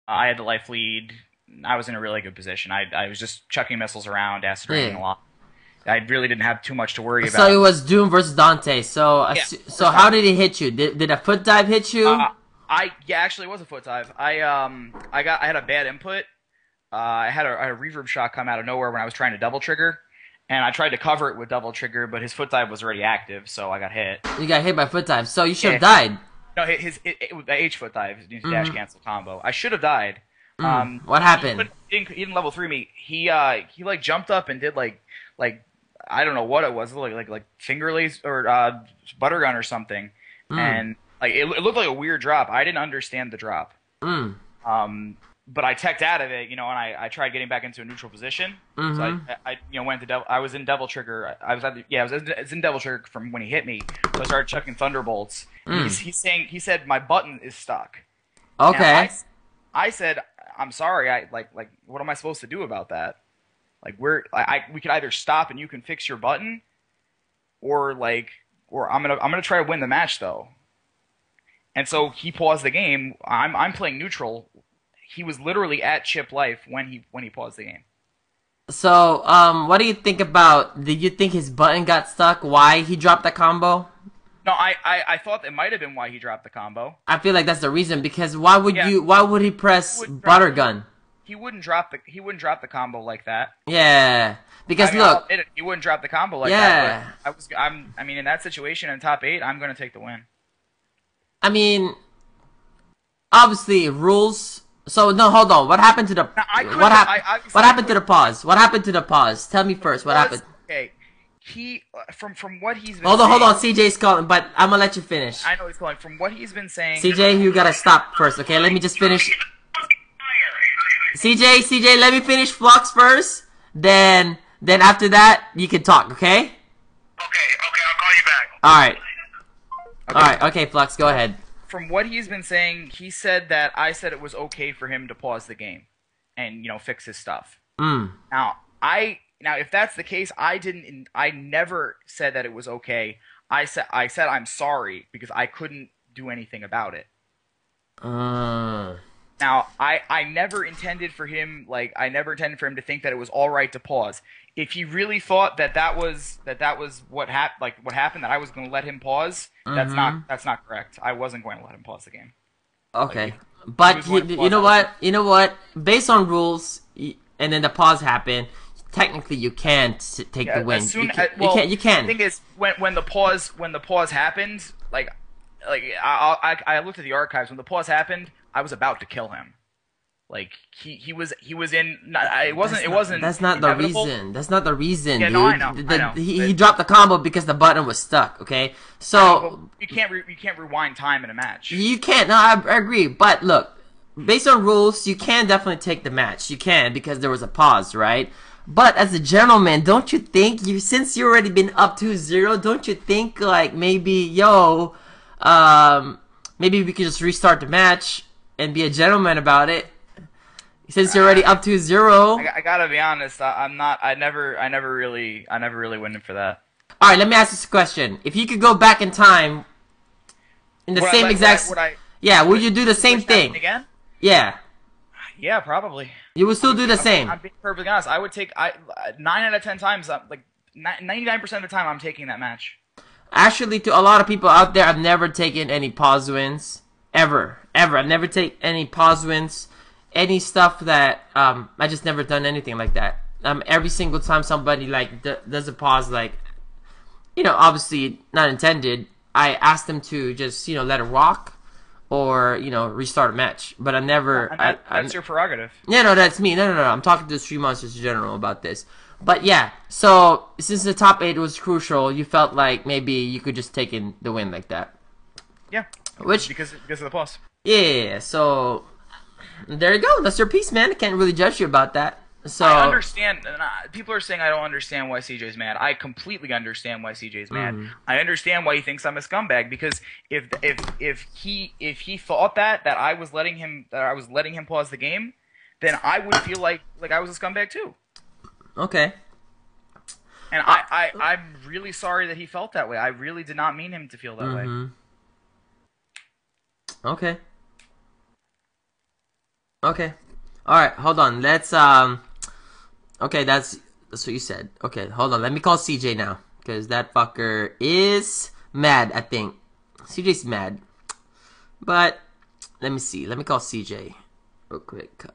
I had the life lead. I was in a really good position. I was just chucking missiles around, acid raining a lot. I really didn't have too much to worry about. So it was Doom versus Dante. So Yeah, so how did he hit you? Did a foot dive hit you? Actually it was a foot dive. I had a bad input. I had a reverb shot come out of nowhere when I was trying to double trigger, and I tried to cover it with double trigger, but his foot dive was already active, so I got hit. You got hit by foot dive. So you should have died. No, it was the H foot dive, his dash cancel combo. I should have died. What happened? He didn't level 3 me. He like jumped up and did like I don't know what it was, like finger lace or butter gun or something, and like it looked like a weird drop. I didn't understand the drop. But I teched out of it, and I tried getting back into a neutral position. So I went to devil. I was in devil trigger. I was in devil trigger from when he hit me. So I started chucking thunderbolts. He said my button is stuck. Okay. I said I'm sorry. Like what am I supposed to do about that? Like we could either stop and you can fix your button, or I'm gonna try to win the match though. And so he paused the game. I'm playing neutral. He was literally at chip life when he paused the game. So, what do you think about? Did you think his button got stuck? Why he dropped the combo? No, I thought it might have been why he dropped the combo. I feel like that's the reason, because why would he press butter gun? He wouldn't drop the combo like that. Yeah, because look, he wouldn't drop the combo like that. But I mean, in that situation in top 8, I'm gonna take the win. I mean, obviously rules. So no, hold on. What happened to the what happened to the pause? What happened to the pause? Tell me first. What happened? Okay, he from what he's been hold on. CJ's calling, but I'm gonna let you finish. I know he's calling. From what he's been saying, CJ, you gotta stop first. Okay, let me just finish. CJ, let me finish Flux first. Then after that, you can talk. Okay. Okay. I'll call you back. All right. Okay. All right. Okay, Flux, go ahead. From what he's been saying, he said that I said it was okay for him to pause the game and fix his stuff. Now if that's the case, I never said that it was okay. I said I'm sorry because I couldn't do anything about it. Now I never intended for him to think that it was all right to pause. If he really thought that was what happened, that I was going to let him pause, that's not correct. I wasn't going to let him pause the game. Okay, but you know what? Based on rules, and then the pause happened. Technically, you can take the win. You can. The thing is, when the pause happened, I looked at the archives. When the pause happened, I was about to kill him. Like he was in. It wasn't. That's not inevitable. the reason. That's not the reason, yeah, dude. No, I know. He dropped the combo because the button was stuck. Okay, so you can't rewind time in a match. You can't. No, I agree. But look, based on rules, you can definitely take the match. You can, because there was a pause, right? But as a gentleman, don't you think since you already been up 2-0, don't you think like maybe maybe we could just restart the match and be a gentleman about it? Since you're already up 2-0. I gotta be honest. I never really went in for that. All right, let me ask this question: if you could go back in time, in the same exact, would you do the same thing again? Yeah. Yeah, probably. You would still do the same. I'm being perfectly honest. I would take 9 out of 10 times, like 99% of the time, I'm taking that match. Actually, to a lot of people out there, I've never taken any pause wins ever. I've never taken any pause wins, any stuff that I just never done anything like that. Every single time somebody does a pause, obviously not intended, I ask them to just let it rock. Or restart a match, but I never. That's your prerogative. Yeah, no, that's me. No. I'm talking to the stream monsters in general about this. But yeah, so since the top 8 was crucial, you felt like maybe you could just take in the win like that. Yeah, because of the pause. Yeah. So there you go. That's your piece, man. I can't really judge you about that. So I understand. People are saying I don't understand why CJ's mad. I completely understand why CJ's mad. I understand why he thinks I'm a scumbag, because if he thought that I was letting him pause the game, then I would feel like I was a scumbag too. Okay. And I'm really sorry that he felt that way. I really did not mean him to feel that way. Okay. Okay. All right. Hold on. Let's Okay, that's what you said. Okay, hold on. Let me call CJ now because that fucker is mad. I think CJ's mad. But let me see. Let me call CJ real quick.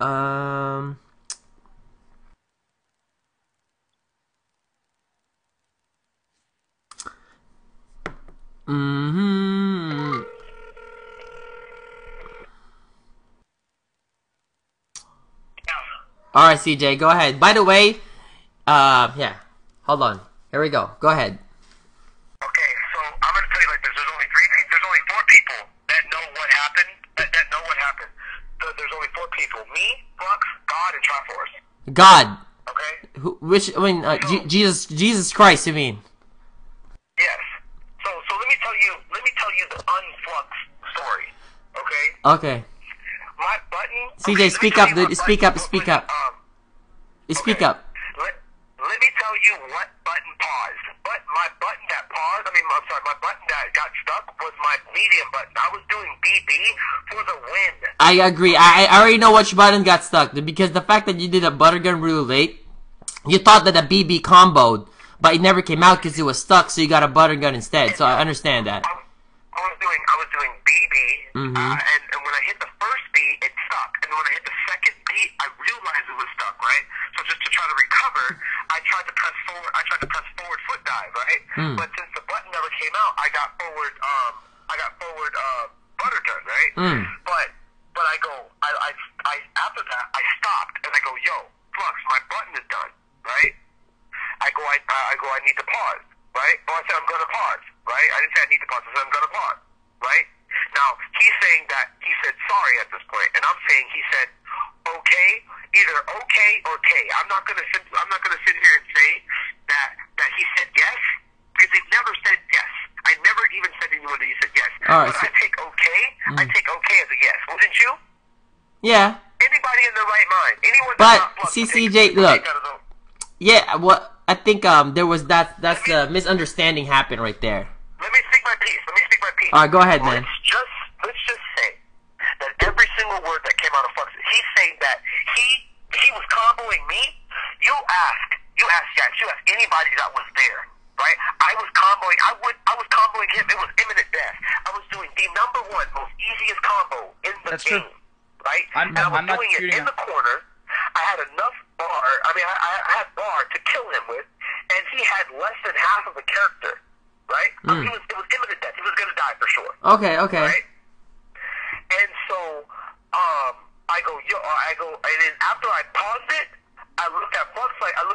All right, CJ, go ahead. By the way, yeah. Hold on. Here we go. Go ahead. Okay, so I'm gonna tell you like this. There's only four people that know what happened. That know what happened. There's only four people. Me, Flux, God, and Triforce. God. Okay. I mean, Jesus Christ. You mean? Yes. So let me tell you the unflux story. Okay. Okay. My button. CJ, speak up, dude. Speak up. Speak up. Speak Okay. up. Let me tell you what button paused. But my button that paused, my button that got stuck was my medium button. I was doing BB for the win. I agree. I already know which button got stuck because the fact that you did a butter gun really late, you thought that a BB comboed, but it never came out because it was stuck, so you got a butter gun instead. So I understand that. I was doing BB, and when I hit the first beat, it stuck. And when I hit the second beat, I realized it was stuck, right? So just to try to recover, I tried to press forward foot dive, right? But since the button never came out, I got forward butter gun, right? But I after that, I stopped and I go, yo, Flux, my button is done, right? I need to pause, right? Or I said I'm gonna pause, right? I didn't say I need to pause. I said I'm gonna pause, right? Now he's saying that he said sorry at this point, and I'm saying he said okay, either okay or K. I'm not gonna sit here and say that he said yes because he never said yes. I never even said to anyone that he said yes. All right, but I take okay. I take okay as a yes. Wouldn't you? Yeah. Anybody in their right mind? Anyone? But that's not Flux would CJ, take look. that as a- Yeah. What I think there was that's the misunderstanding happened right there. Let me speak my piece. All right, go ahead, man. Let's just say that every single word that came out of Flux, he's saying that he was comboing me. You ask anybody that was there, right? I was comboing him. It was imminent death. I was doing the number one most easiest combo in the That's game, true. right? I'm and I was not doing it shooting in the corner. I had enough bar. I had bar to kill him with, and he had less than half of a character, right? It was imminent death. He was gonna die for sure. Okay. Right? And so, and then after I paused it, I looked at Flux like, I'm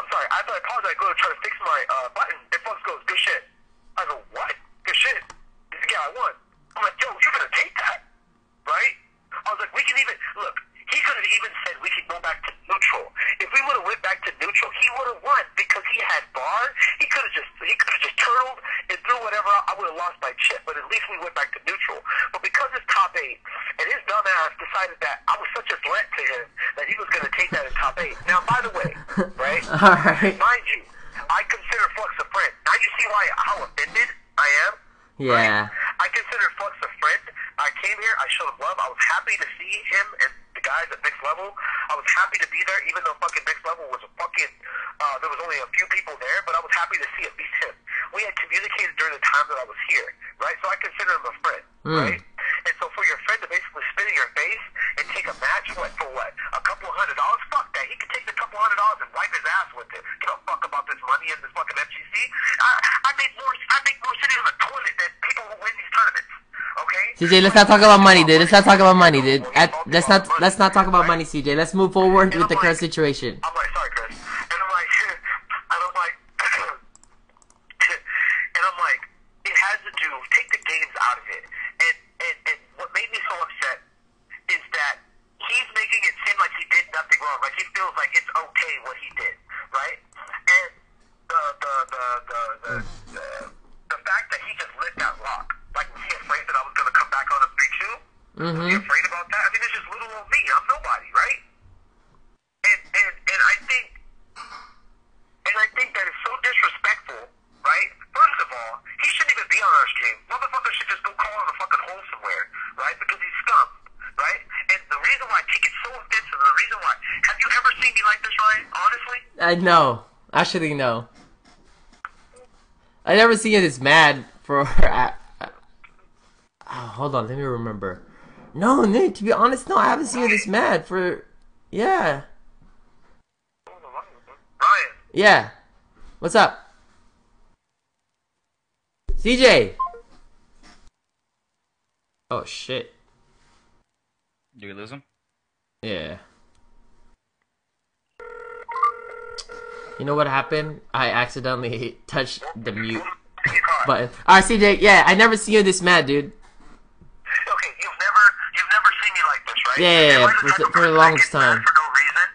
sorry, after I paused it, I go to try to fix my button, and Flux goes, good shit. I go, what? Good shit? He's like, yeah, I won. I'm like, yo, you're gonna take that, right? I was like, we can even, look, he could have even said we could go back to neutral. If we would have went back to neutral, he would have won because he had bar. He could have just turtled and threw whatever out. I would have lost my chip, but at least we went back to neutral. But because it's top 8, and his dumbass decided that I was such a threat to him that he was going to take that in top 8. Now, by the way, right? All right. Mind you, I consider Flux a friend. Now you see how offended I am? Yeah. Right? I consider Flux a friend. I came here, I showed him love. I was happy to see him and the guys at Next Level. I was happy to be there, even though fucking Next Level was there was only a few people there, but I was happy to see at least him. We had communicated during the time that I was here, right? So I consider him a friend, right? And so for your friend to basically spit in your face and take a match, for what? A couple of $100? Fuck that. He could take the couple $100 and wipe his ass with it. Give a fuck about this money in this fucking FGC. I make more sitting on the toilet than people who win these tournaments. Okay? CJ, let's not talk about money, dude. Let's not talk about money, dude. Let's not talk about money, CJ. Let's move forward with the current situation. I'm like, sorry, Chris. And I'm like, it has to do, take the games out of it. And what made me so upset is that he's making it seem like he did nothing wrong. Like he feels like it's okay what he did, right? And the fact that he just lit that lock, like was he afraid that I was going to come back on a 3-2? Was he afraid about that? I mean, it's just little old me. I'm nobody, right? And I think that is so disrespectful, right? First of all, he shouldn't even be on our stream. Motherfucker should just go call on a fucking hole somewhere, right? Because he's scum, right? And the reason I know. Actually, no. I never seen you this mad for. Hold on, let me remember. No, Nick. To be honest, no, I haven't seen you this mad for. Yeah. Ryan. Yeah. What's up, CJ? Oh shit. Do we lose him? Yeah. You know what happened? I accidentally touched the mute button. Alright, CJ, yeah, I never seen you this mad, dude. Okay, you've never seen me like this, right? Yeah, for the longest time. For no reason.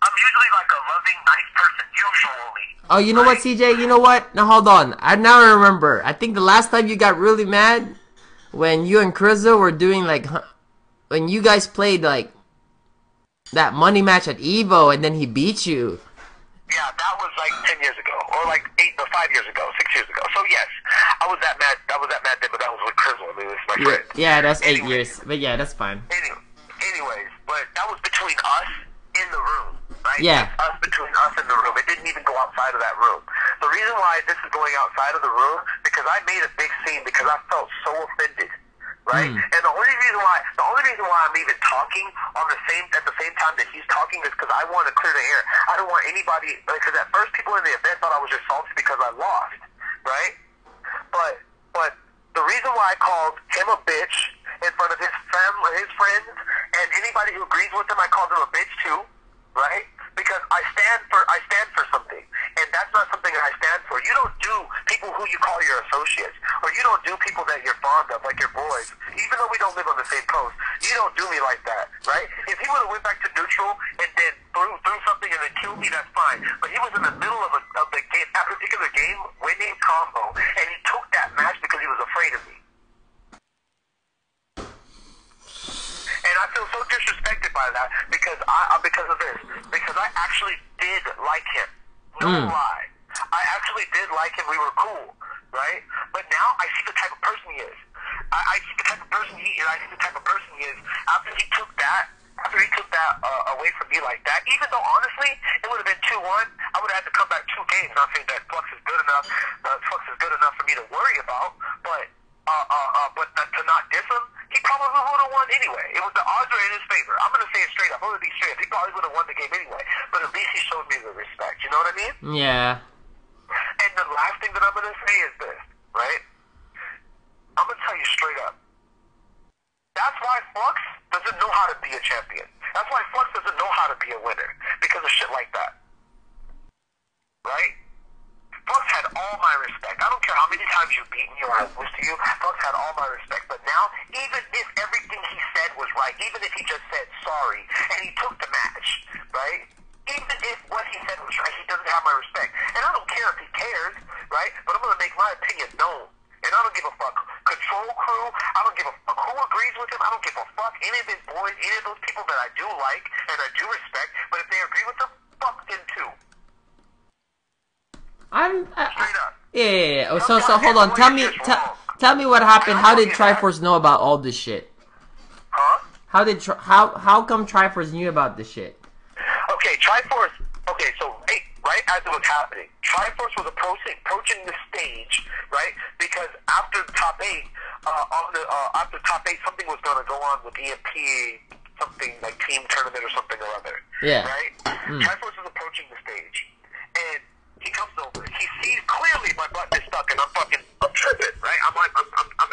I'm usually like a loving, nice person, usually. Oh, you know what, CJ? You know what? Now hold on. I now remember. I think the last time you got really mad when you and Krizo were doing like when you guys played like that money match at Evo, and then he beat you. Yeah, that was like 10 years ago, or like 5 years ago, 6 years ago. So yes, I was that mad then, but that was with Krizzle. I mean, this is my friend. Yeah, that's 8 years. But yeah, that's fine. Anyways, but that was between us in the room, right? Yeah. Us between us in the room. It didn't even go outside of that room. The reason why this is going outside of the room, because I made a big scene because I felt so offended. Right? And the only reason why I'm even talking at the same time that he's talking is because I want to clear the air. I don't want anybody, because at first people in the event thought I was just salty because I lost, right? But the reason why I called him a bitch in front of his family, his friends, and anybody who agrees with him, I called him a bitch too, right? Because I stand for something, and that's not something that I stand for. You don't do people who you call your associates, or you don't do people that you're fond of, like your boys. Even though we don't live on the same coast, you don't do me like that, right? If he would have went back to neutral and then threw something and then killed me, that's fine. But he was in the middle of the game, that particular game, winning combo, and he took that match because he was afraid of me. And I feel so disrespected by that because of this. Because I actually did like him. No lie. I actually did like him. We were cool, right? But now I see the type of person he is. I see the type of person he is. I see the type of person he is. After he took that away from me like that, even though honestly it would have been 2-1, I would have had to come back 2 games. Not saying that Flux is good enough. Flux is good enough for me to worry about, but to not diss him, he probably would have won anyway. It was the odds were in his favor. I'm gonna say it straight up. I'm gonna be straight up. He probably would have won the game anyway. But at least he showed me the respect. You know what I mean? Yeah. And the last thing that I'm gonna say is this, right? I'm gonna tell you straight up. That's why Flux doesn't know how to be a champion. That's why Flux doesn't know how to be a winner. Because of shit like that. Right? Flux had all my respect. I don't care how many times you beat me or I lose to you, Flux had all my respect. But now, even if everything he said was right, even if he just said sorry, and he took the match, right? Even if what he said was right, he doesn't have my respect. And I don't care if he cares, right? But I'm going to make my opinion known. And I don't give a fuck. Control crew, I don't give a fuck who agrees with him. I don't give a fuck any of his boys, any of those people that I do like and I do respect. But if they agree with him, fuck them too. Straight up. Yeah. Oh, so hold on. Tell me what happened. How did Triforce know about all this shit? Huh? How come Triforce knew about this shit? Okay, Triforce. Okay, so right as it was happening, Triforce was approaching the stage, right? Because after top 8, after top 8, something was gonna go on with EMP, something like team tournament or something or other. Yeah. Right. Triforce was approaching the stage, and he comes over. He sees clearly my button is stuck, and I'm tripping, right? I'm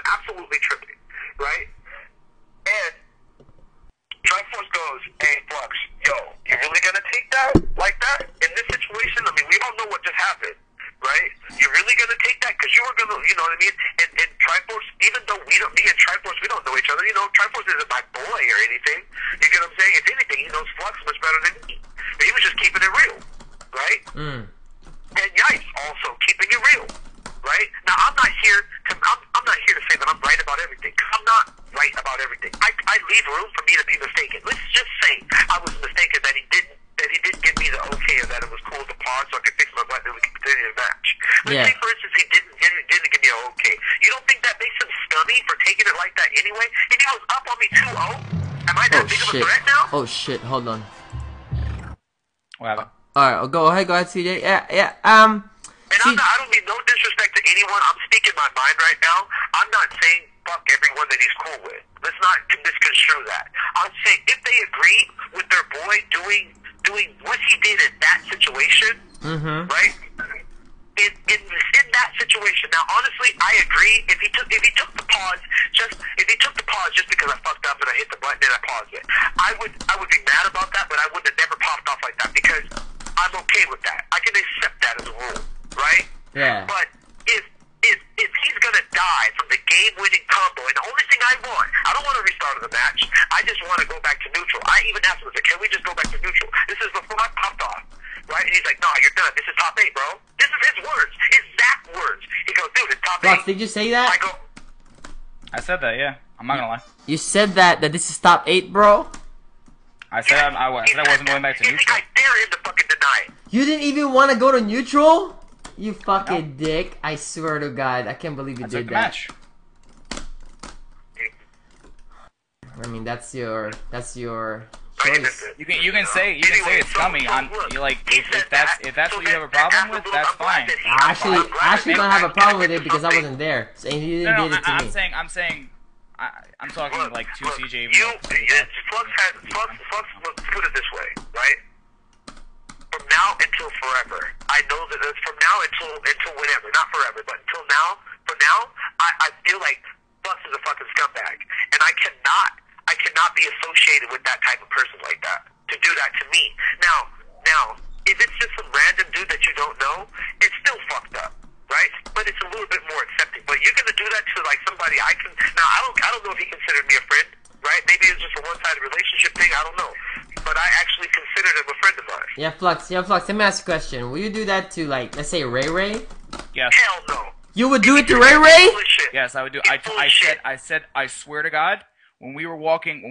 absolutely tripping, right? And Triforce goes, "Hey, Flux, yo, you really gonna take that like that in this situation? I mean, we all know what just happened, right? You're really gonna take that because you were gonna, you know what I mean? And Triforce, even though me and Triforce, we don't know each other. You know, Triforce isn't my boy or anything. You get what I'm saying? If anything, he knows Flux much better than me. But he was just keeping it real, right? And Yipes also keeping it real, right? Now I'm not here to say that I'm right about everything. 'Cause I'm not right about everything. I leave room for me to be mistaken. Let's just say I was mistaken that he didn't give me the okay or that it was cool to pause so I could fix my button and we could continue the match. Let's say for instance he didn't give me an okay. You don't think that makes him scummy for taking it like that anyway? And he was up on me 2-0. Am I that big of a threat now? Oh shit! Hold on. What happened? All right, go ahead, CJ. Yeah. And I don't mean no disrespect to anyone. I'm speaking my mind right now. I'm not saying fuck everyone that he's cool with. Let's not misconstrue that. I'm saying if they agree with their boy doing what he did in that situation, right? In that situation. Now, honestly, I agree. If he took the pause just because I fucked up and I hit the button and I paused it, I would be mad about that, but I would have never popped off like that because I'm okay with that. I can accept that as a rule, right? Yeah. But if he's gonna die from the game-winning combo, and the only thing I don't want to restart the match. I just want to go back to neutral. I even asked him, can we just go back to neutral? This is before I popped off, right? And he's like, no, you're done. This is top 8, bro. This is his words, exact words. He goes, dude, it's top 8. Flux, did you say that? I said that, yeah. I'm not gonna lie. You said that this is top 8, bro? I said I wasn't going back to neutral. I dare him to fucking deny it. You didn't even want to go to neutral? You fucking dick. I swear to God. I can't believe you did that. Match. I mean, that's your choice. You can say it's scummy. If that's what you have a problem with, that's fine. I actually don't have a problem with it because I wasn't there. So you didn't do it to me. I'm talking like to CJ. Flux, let's put it this way, right? From now until forever, I know that it's from now until whenever, not forever, but until now. For now, I feel like Flux is a fucking scumbag, and I cannot be associated with that type of person like that to do that to me. Now, if it's just some random dude that you don't know, it's still fucked up, right? But it's a little bit more accepting. But you're gonna do that to like somebody I can. Now, I don't know if he considered me a friend, right? Maybe it's just a one-sided relationship thing. I don't know. But I actually considered him a friend of mine. Yeah, Flux. Let me ask you a question. Will you do that to, like, let's say Ray Ray? Yes. Hell no. You would do it to Ray Ray? Yes, I would do. I said, I swear to God, when we were walking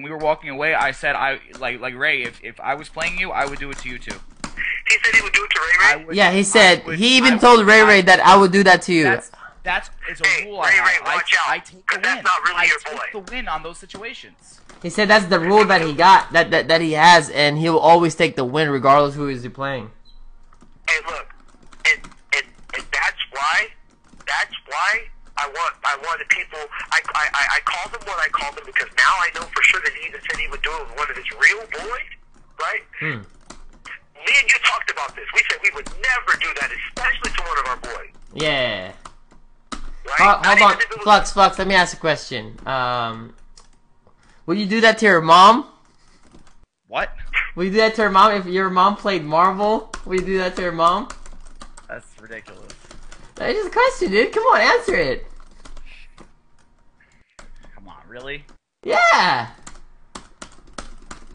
away, I said, like Ray, if I was playing you, I would do it to you too. He said he would do it to Ray Ray? Yeah, he said, he even told Ray Ray that I would do that to you. It's a rule I have. Ray, watch out, I take the win. that's not really your boy. I take the win on those situations. He said that's the rule that he got, that he has, and he'll always take the win regardless who is he playing. Hey, look, and that's why I want the people. I called him what I called him because now I know for sure that he even said he would do it with one of his real boys, right? Me and you talked about this. We said we would never do that, especially to one of our boys. Yeah. Right? Hold on, Flux. Let me ask a question. Will you do that to your mom? What? Will you do that to her mom if your mom played Marvel? Will you do that to her mom? That's ridiculous. That's just a question, dude. Come on, answer it. Come on, really? Yeah.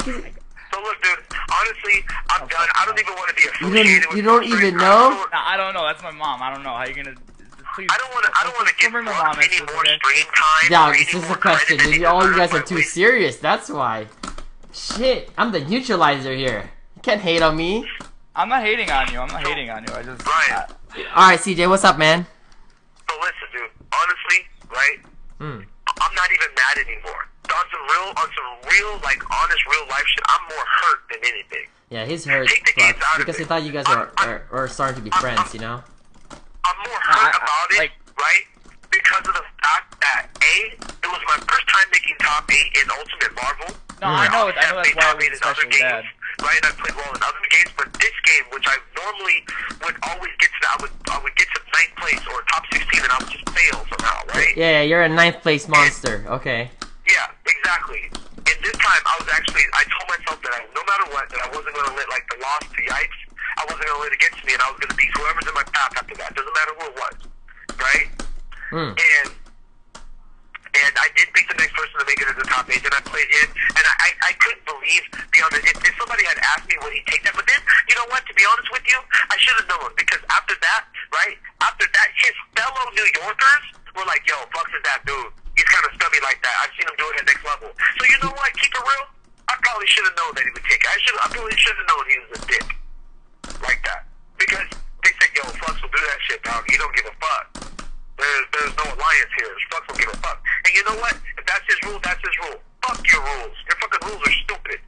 So look, dude. Honestly, I'm done. I don't even want to be associated with. You don't even know? I don't know. That's my mom. I don't know how you gonna. Please, I don't want to give remember Flux mom any answers more today. stream time. Yeah, or this any is more a question, credit dude. that All you guys earn are my too way. serious. That's why. Shit, I'm the neutralizer here. You can't hate on me. I'm not hating on you. I just. Ryan. Alright, CJ, what's up, man? So listen, dude. Honestly, right? I'm not even mad anymore. On some real, like honest, real life shit. I'm more hurt than anything. Yeah, he's hurt, Take the games out of because he it. thought you guys are starting to be friends, you know? I'm more hurt about it, right? Because of the fact that it was my first time making top 8 in Ultimate Marvel. No, I know that's made why top it 8 was in other especially games, bad. right? And I played well in other games, but this game, which I normally would always get to, I would get to 9th place or top 16, and I would just fail somehow, right? Yeah, you're a 9th place monster. Okay. Yeah, exactly. And this time, I told myself that no matter what, that I wasn't going to let like the loss to Yipes, I wasn't going to let it get to me, and I was going to beat whoever's in my path after that. Doesn't matter who it was, right? And I did beat the next person to make it to the top 8. Then I played him, and I couldn't believe beyond it. If somebody had asked me would he take that, but then you know what? To be honest with you, I should have known because after that, right? After that, his fellow New Yorkers were like, "Yo, Flux is that dude. He's kind of scummy like that. I've seen him do it at next level." So you know what? Keep it real. I probably should have known that he would take it. I probably should have known he was a dick like that because they said, "Yo, Flux will do that shit, dog. He don't give a fuck." There's no alliance here. Flux don't give a fuck. And you know what? If that's his rule, that's his rule. Fuck your rules. Your fucking rules are stupid.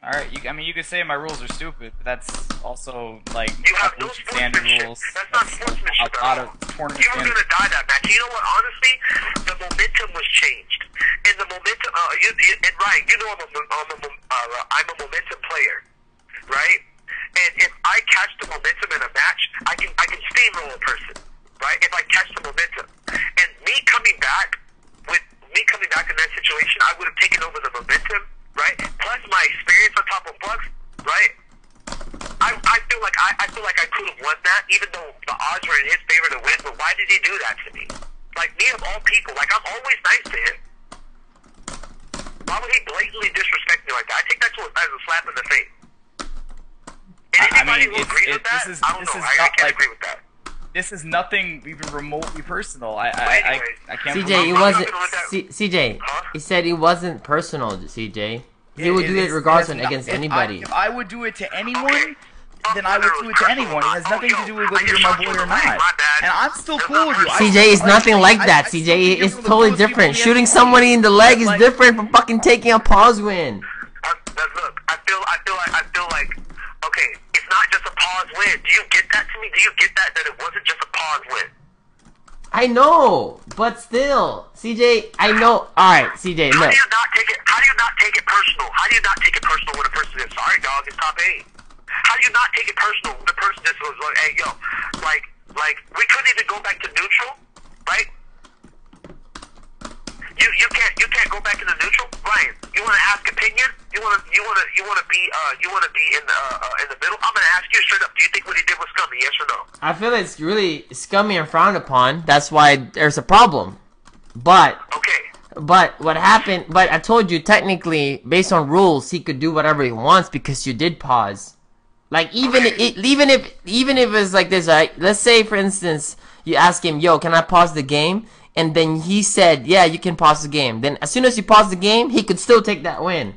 All right, I mean, you could say my rules are stupid, but that's also like You have no standard sportsmanship. rules. That's not sportsmanship A lot of tournament. You were gonna die that match. You know what? Honestly, the momentum was changed, and the momentum. And Ryan, you know I'm a momentum player, right? And if I catch the momentum in a match, I can steamroll a person, right? If I catch the momentum, and me coming back in that situation, I would have taken over the momentum, right? Plus my experience on top of Flux, right? I feel like I could have won that, even though the odds were in his favor to win. But why did he do that to me? Like, me of all people, like, I'm always nice to him. Why would he blatantly disrespect me like that? I take that as a slap in the face. And anybody who agrees with that, I don't know. I can't agree with that. This is nothing even remotely personal. I can't. CJ, it wasn't. CJ, Huh? he said it wasn't personal. CJ, he would do it regardless against anybody. If I would do it to anyone, Okay. then I would do it to anyone. It has nothing to do with whether you're my boy or not. And I'm still cool with you. CJ, it's nothing like that. CJ, it's totally different. Shooting somebody in the leg is different from fucking taking a pause win. Look, I feel like, okay, it's not just a pause win. Do you get that to me? Do you get that it wasn't just a pause win? I know, but still, CJ, I know. All right, CJ, How look. do you not take it personal? How do you not take it personal when a person says, "Sorry, dog, it's top 8"? How do you not take it personal when the person just was like, "Hey, yo," like we couldn't even go back to neutral, right? You can't go back into neutral, Ryan. You want to ask opinion? You want to be in the middle? I'm gonna ask you straight up. Do you think what he did was scummy? Yes or no? I feel it's really scummy and frowned upon. That's why there's a problem. But Okay. But what happened? But I told you, technically, based on rules, he could do whatever he wants because you did pause. Like even if it's like this, right? Let's say, for instance, you ask him, "Yo, can I pause the game?" And then he said, "Yeah, you can pause the game." Then as soon as you pause the game, he could still take that win.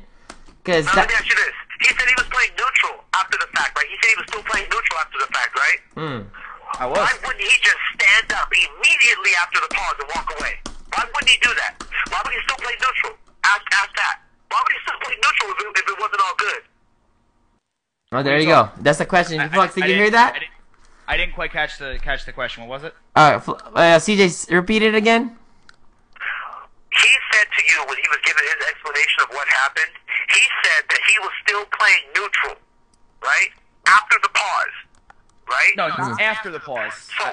Cause now, let me ask you this: he said he was playing neutral after the fact, right? He said he was still playing neutral after the fact, right? I was. Why wouldn't he just stand up immediately after the pause and walk away? Why wouldn't he do that? Why would he still play neutral? Ask that. Why would he still play neutral if it wasn't all good? Oh, there you go. That's the question. Flux, did you hear that? I didn't quite catch the question. What was it? CJ, repeat it again. He said to you when he was giving his explanation of what happened, he said that he was still playing neutral, right? After the pause, right? No, not after the pause. So,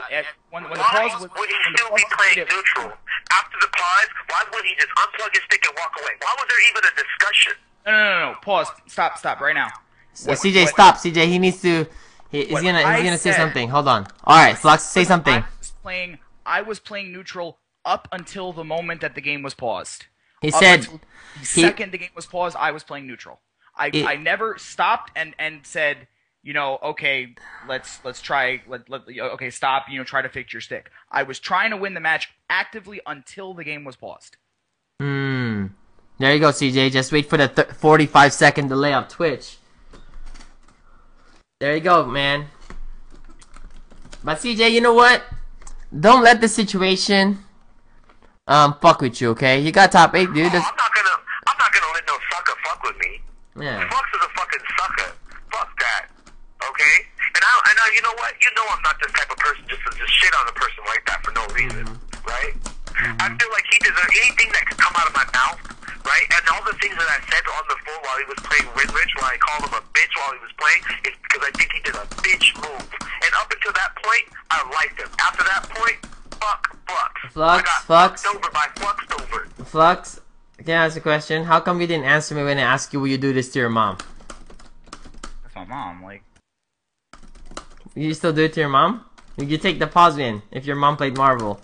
when the pause was, would he still be playing neutral? After the pause, why would he just unplug his stick and walk away? Why was there even a discussion? No. Pause. Stop right now. CJ, stop. CJ, he needs to. He's gonna say something. Hold on. All right, Flux, say something. I was playing neutral up until the moment that the game was paused. He said the second the game was paused, I was playing neutral. I never stopped and said, okay, let's try. Okay, stop. Try to fix your stick. I was trying to win the match actively until the game was paused. There you go, CJ. Just wait for the 45-second delay on Twitch. There you go, man. But CJ, you know what? Don't let the situation fuck with you, okay? You got top 8, dude. I'm not gonna let no sucker fuck with me. Yeah. Flux is a fucking sucker. Fuck that. Okay? And I you know what? You know I'm not this type of person just to just shit on a person like that for no reason. Right? I feel like he deserves anything that could come out of my mouth, right? And all the things that I said on the floor while he was playing Rich, while I called him a bitch while he was playing, is because I think he did a bitch move. And up until that point, I liked him. After that point, fuck Flux. I got fucked over by Flux over. Flux, can I ask a question? How come you didn't answer me when I asked you, will you do this to your mom? That's my mom. Like, you still do it to your mom? You take the pause win if your mom played Marvel.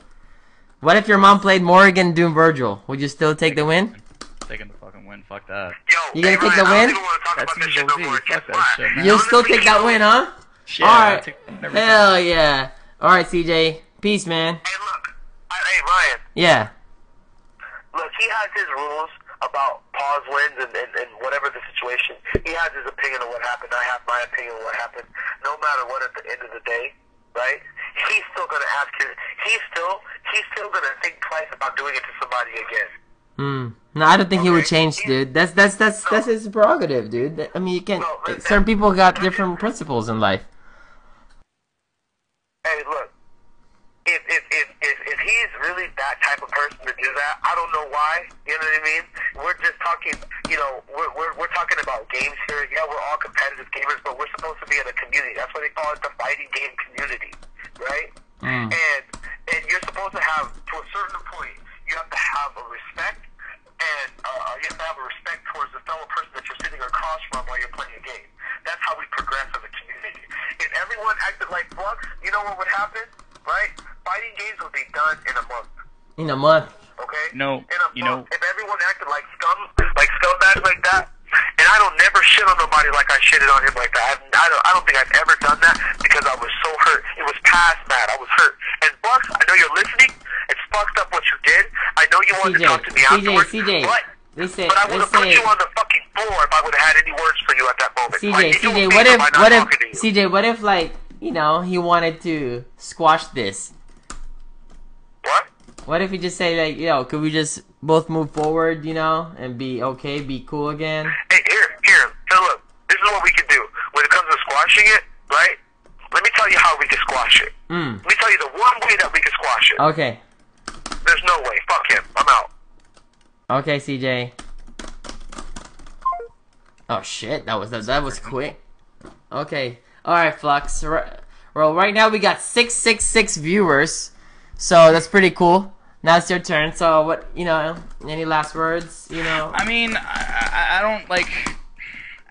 What if your mom played Morrigan, Doom, Virgil? Would you still take the win? Taking the fucking win. Fuck that. Yo, you gonna take the win? Fuck that shit, man. You'll still take that win, huh? Yeah, alright. Hell yeah. Alright, CJ. Peace, man. Hey, look. Hey, Ryan. Yeah. Look, he has his rules about pause wins and whatever the situation. He has his opinion of what happened. I have my opinion of what happened. No matter what, at the end of the day, right? He's still gonna ask his. He's still gonna think twice about doing it to somebody again. No, I don't think he would Okay. change, dude. That's his prerogative, dude. I mean, you can't. Certain people got different principles in life. Hey, look. If he's really that type of person to do that, I don't know why. You know what I mean? We're just talking. You know, we're talking about games here. Yeah, we're all competitive gamers, but we're supposed to be in a community. That's why they call it the fighting game community, right? And you're supposed to have, to a certain point, you have to have a respect, and you have to have a respect towards the fellow person that you're sitting across from while you're playing a game. That's how we progress as a community. If everyone acted like Flux, you know what would happen, right? Fighting games would be done in a month. In a month. Okay? No, In a you month. know. If everyone acted like scumbags like that, and I don't never shit on nobody like I shitted on him like that. I don't think I've ever done that because I was so hurt. It was past that. I was hurt. And Flux, I know you're listening. It's fucked up what you did. I know you wanted to talk to me afterwards. CJ, but I would have put you on the fucking floor if I would have had any words for you at that moment. CJ, what if, like, you know, he wanted to squash this? What? What if he just say, like, yo, could we just both move forward, you know, and be okay, be cool again? Hey, here. So look, this is what we can do. When it comes to squashing it, right? Let me tell you how we can squash it. Let me tell you the one way that we can squash it. Okay. There's no way. Fuck him. I'm out. Okay, CJ. Oh shit, that was quick. Okay. Alright, Flux. Well, right now we got 666 viewers. So that's pretty cool. Now it's your turn. So what, you know, any last words, you know? I mean, I don't like.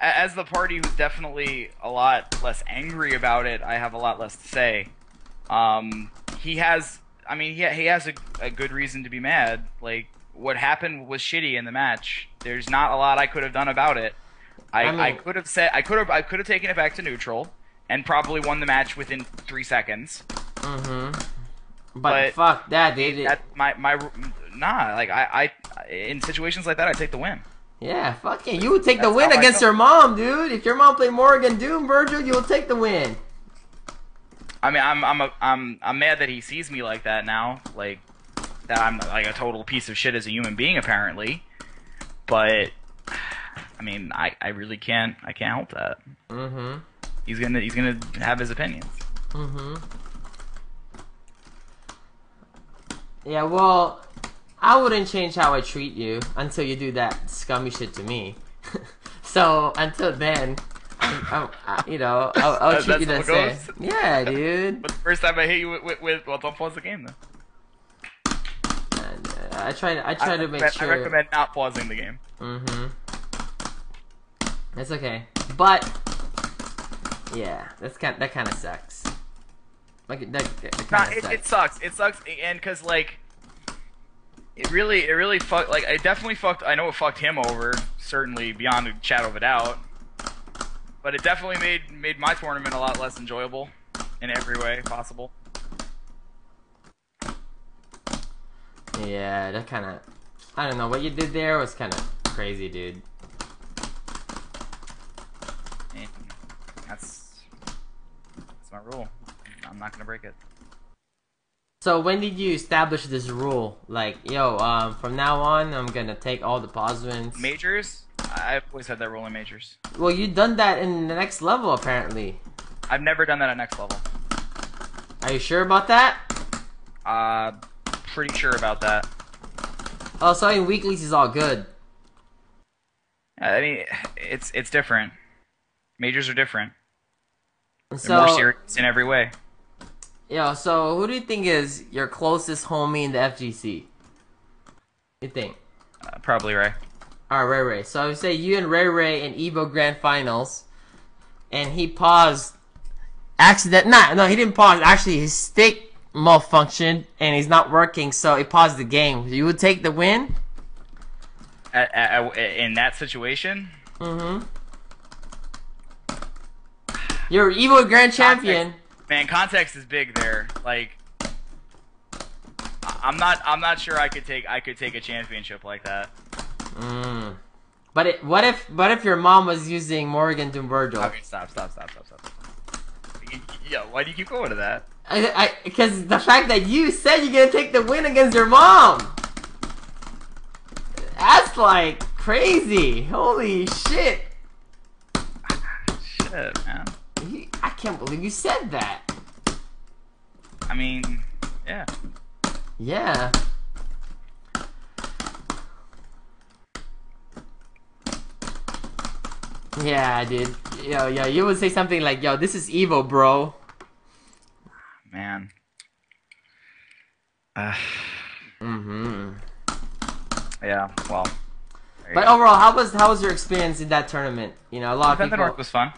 As the party who's definitely a lot less angry about it, I have a lot less to say. He has a good reason to be mad. Like, what happened was shitty in the match. There's not a lot I could have done about it. I could have taken it back to neutral and probably won the match within 3 seconds. But fuck that, dude. Like in situations like that, I take the win. Yeah, fuck it. You would take the win against your mom, dude. If your mom played Morgan Doom, Virgil, you will take the win. I mean, I'm mad that he sees me like that now, like that I'm like a total piece of shit as a human being apparently. But I mean, I really can't help that. He's gonna have his opinions. Yeah, well, I wouldn't change how I treat you until you do that scummy shit to me. So until then, I'll treat you the same. Yeah, dude. But the first time I hit you with well, don't pause the game then. And, I try to make sure. I recommend not pausing the game. It's okay, but yeah, that kind of sucks. Like It sucks. It sucks, and cause like it really fucked. Like it definitely fucked. I know it fucked him over, certainly beyond a shadow of a doubt. But it definitely made my tournament a lot less enjoyable in every way possible. Yeah, that kind of, I don't know, what you did there was kind of crazy, dude. And that's my rule. I'm not gonna break it. So when did you establish this rule? Like, yo, from now on, I'm gonna take all the pause wins. Majors? I've always had that rule in majors. Well, you done that in the next level, apparently. I've never done that at next level. Are you sure about that? Pretty sure about that. Oh, so in weeklies is all good. I mean, it's different. Majors are different. They're So, more serious in every way. yo, so who do you think is your closest homie in the FGC? You think? Probably Ray. Alright, Ray. So I would say you and Ray in Evo Grand Finals, and he paused. No, he didn't pause. Actually, his stick malfunctioned and he's not working, so he paused the game. You would take the win? In that situation? You're Evo Grand Champion. Man, context is big there. Like, I'm not sure I could take a championship like that. But what if your mom was using Morgan Doom Virgil? Okay, stop. Yo, why do you keep going to that? Because the fact that you said you're gonna take the win against your mom. That's like crazy. Holy shit. Shit, man. I can't believe you said that. I mean, yeah. Yeah. Yeah, dude. Yo, you would say something like, yo, this is evil, bro. Man. Mm-hmm. Yeah, well. But overall, how was your experience in that tournament? You know, a lot of Defend the people... North was fun.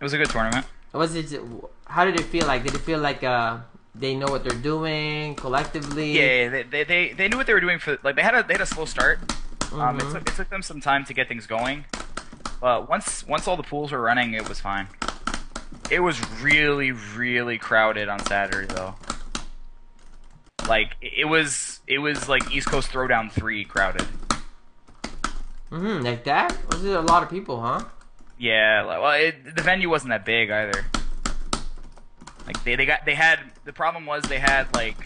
It was a good tournament. How did it feel like? Did it feel like they know what they're doing collectively? Yeah, they knew what they were doing for, like, they had a slow start. Mm-hmm. It took them some time to get things going. But once all the pools were running, it was fine. It was really, really crowded on Saturday, though. Like, it was like East Coast Throwdown 3 crowded. Like that? Was it a lot of people, huh? Yeah, well, the venue wasn't that big either. Like, the problem was they had, like,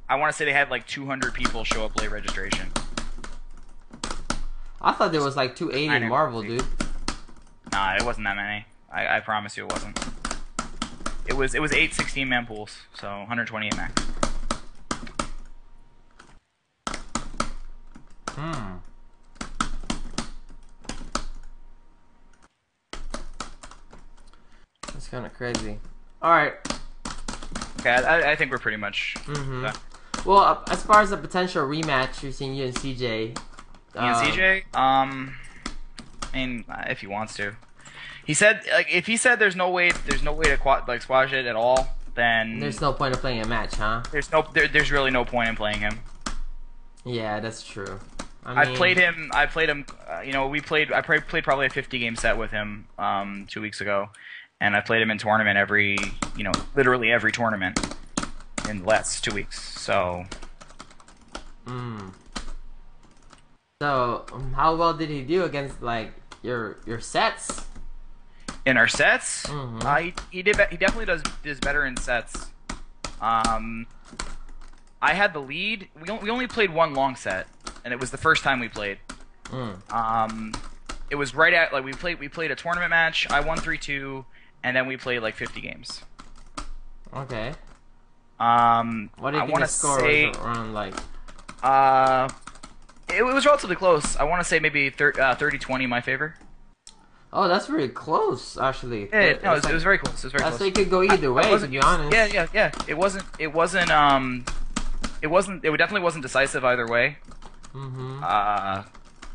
I want to say they had, like, 200 people show up late registration. I thought there was like 280 in Marvel, dude. Nah, it wasn't that many. I promise you it wasn't. It was 8 16-man pools, so 128 max. That's kind of crazy. All right. Okay, I think we're pretty much done. Well, as far as a potential rematch between you and CJ. CJ, I mean, if he wants to. He said, like, if he said there's no way to like squash it at all, then there's no point of playing a match, huh? There's really no point in playing him. Yeah, that's true. I played him. You know, I played probably a 50-game set with him 2 weeks ago, and I played him in tournament literally every tournament in the last 2 weeks. So. So, how well did he do against like your sets? In our sets, he definitely does better in sets. I had the lead. We only played one long set, and it was the first time we played. It was right at, like, we played a tournament match. I won 3-2, and then we played like 50 games. Okay. What do you I think the score was around like? It was relatively close. I want to say maybe 30-20 in my favor. Oh, that's really close, actually. Yeah, no, it was very close. It was very close. So it could go either way, to be honest. Yeah. It definitely wasn't decisive either way.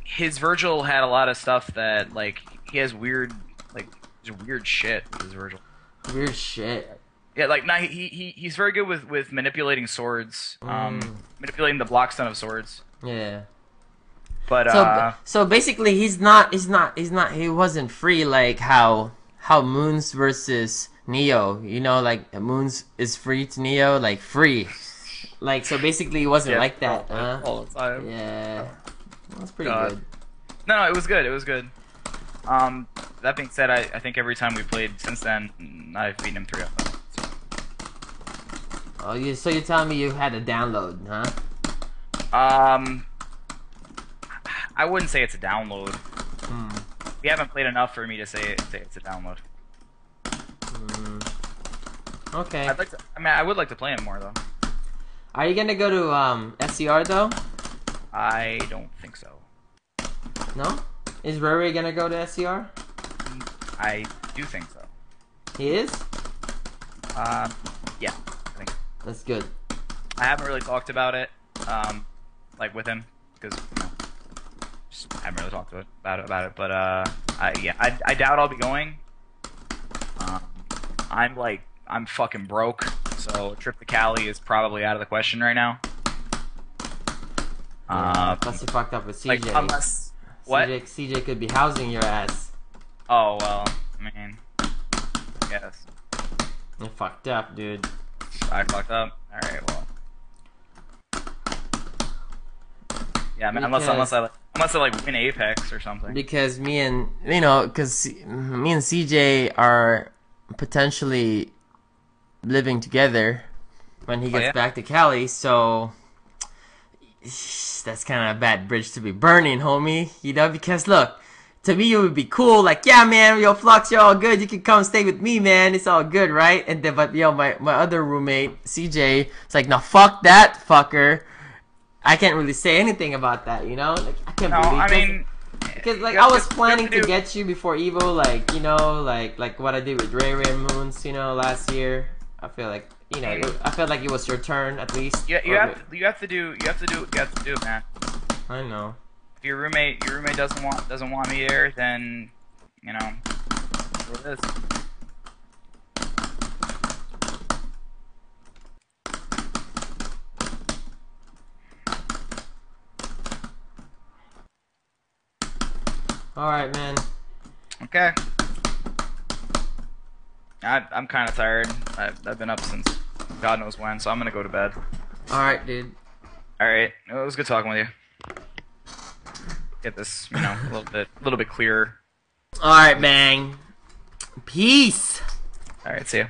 His Virgil had a lot of stuff that, like, he has weird shit with his Virgil. Weird shit. Yeah, like, nah, he's very good with manipulating swords, manipulating the block stun of swords. Yeah. But so basically he wasn't free like how Moons versus Neo, you know, like Moons is free to Neo, like free. Like, so basically he wasn't like that, huh? All the time. Yeah. That's pretty good. No, it was good. It was good. That being said, I think every time we played since then, I've beaten him 3-0. Oh, so you're telling me you had a download, huh? I wouldn't say it's a download. We haven't played enough for me to say it's a download. Okay. I would like to play him more though. Are you gonna go to SCR though? I don't think so. No? Is Ruri gonna go to SCR? I do think so. He is? Yeah, I think so. That's good. I haven't really talked about it, like with him, because I haven't really talked about it. But I doubt I'll be going. I'm fucking broke, so a trip to Cali is probably out of the question right now. Plus you fucked up with CJ. Like, unless what? CJ could be housing your ass. Oh well, I mean, yes. You fucked up, dude. I fucked up. All right, well. Yeah, I mean, unless I like win Apex or something. Because me and CJ are potentially living together when he gets back to Cali, so That's kind of a bad bridge to be burning, homie. You know, because look, to me it would be cool. Like, yeah, man, yo, Flux, you're all good. You can come stay with me, man. It's all good, right? And then, but yo, my other roommate, CJ, it's like, no, fuck that fucker. I can't really say anything about that, you know? Like, I can't No, believe I this. mean, Because like you I have was to- planning you to have to do- get you before Evo, like you know, like what I did with Ray Moons, you know, last year. I feel like you know, I felt like it was your turn at least. you have to do it, man. I know. If your roommate doesn't want me there, then you know what it is. All right, man. Okay. I'm kind of tired. I've been up since God knows when, so I'm gonna go to bed. All right, dude. All right. It was good talking with you. Get this, you know, a little bit clearer. All right, bang. Peace. All right. See ya.